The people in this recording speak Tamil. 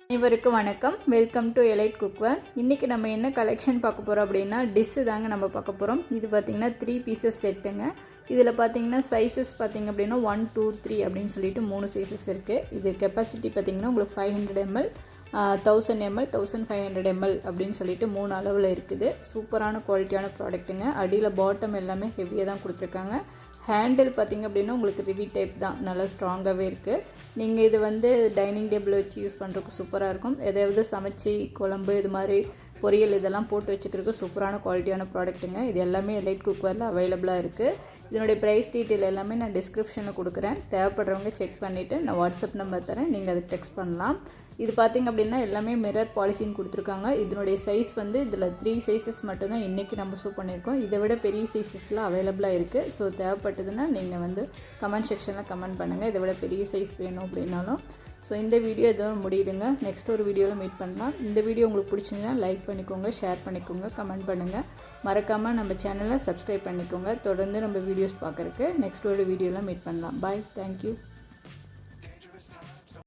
அனைவருக்கும் வணக்கம். Welcome to elite cookware. இன்றைக்கி நம்ம என்ன கலெக்ஷன் பார்க்க போகிறோம் அப்படின்னா டிஷ்ஷு தாங்க நம்ம பார்க்க போகிறோம். இது பார்த்திங்கன்னா 3 பீசஸ் செட்டுங்க. இதில் பார்த்திங்கன்னா சைஸஸ் பார்த்திங்க அப்படின்னா 1, 2, 3 அப்படின்னு சொல்லிட்டு 3 சைஸஸ் இருக்குது. இது கெப்பாசிட்டி பார்த்திங்கன்னா உங்களுக்கு 500 ml, 1000 ml, 1500 ml அப்படின்னு சொல்லிட்டு 3 அளவில் இருக்குது. சூப்பரான குவாலிட்டியான ப்ராடக்ட்டுங்க. அடியில் பாட்டம் எல்லாமே ஹெவியாக தான் கொடுத்துருக்காங்க. ஹேண்டில் பார்த்திங்க அப்படின்னா உங்களுக்கு ரிவி டைப் தான், நல்லா ஸ்ட்ராங்காகவே இருக்குது. நீங்கள் இது வந்து டைனிங் டேபிள் வச்சு யூஸ் பண்ணுறதுக்கு சூப்பராக இருக்கும். எதாவது சமைச்சி குழம்பு இது மாதிரி பொரியல் இதெல்லாம் போட்டு வச்சுக்கிறதுக்கு சூப்பரான குவாலிட்டியான ப்ராடக்ட்டுங்க. இது எல்லாமே எலைட் குக்வேரில் அவைலபிளாக இருக்குது. இதனுடைய ப்ரைஸ் டீட்டெயில் எல்லாமே நான் டிஸ்கிரிப்ஷனில் கொடுக்குறேன். தேவைப்படுறவங்க செக் பண்ணிவிட்டு நான் வாட்ஸ்அப் நம்பர் தரேன், நீங்கள் அதுக்கு டெக்ஸ்ட் பண்ணலாம். இது பார்த்திங்க அப்படின்னா எல்லாமே மிரர் பாலிசின்னு கொடுத்துருக்காங்க. இதனுடைய சைஸ் வந்து இதில் 3 சைஸஸ் மட்டும்தான் இன்றைக்கி நம்ம ஷோ பண்ணியிருக்கோம். இதை விட பெரிய சைஸஸ்லாம் அவைலபிளாக இருக்குது. ஸோ தேவைப்பட்டதுன்னா நீங்கள் வந்து கமெண்ட் செக்ஷனில் கமெண்ட் பண்ணுங்கள், இதை விட பெரிய சைஸ் வேணும் அப்படின்னாலும். ஸோ இந்த வீடியோ எதுவும் முடியுதுங்க. நெக்ஸ்ட் ஒரு வீடியோவில் மீட் பண்ணலாம். இந்த வீடியோ உங்களுக்கு பிடிச்சிங்கன்னா லைக் பண்ணிக்கோங்க, ஷேர் பண்ணிக்கோங்க, கமெண்ட் பண்ணுங்கள். மறக்காமல் நம்ம சேனலை சப்ஸ்கிரைப் பண்ணிக்கோங்க. தொடர்ந்து நம்ம வீடியோஸ் பார்க்குறக்கு நெக்ஸ்ட் ஒரு வீடியோவில் மீட் பண்ணலாம். பாய், தேங்க்யூ.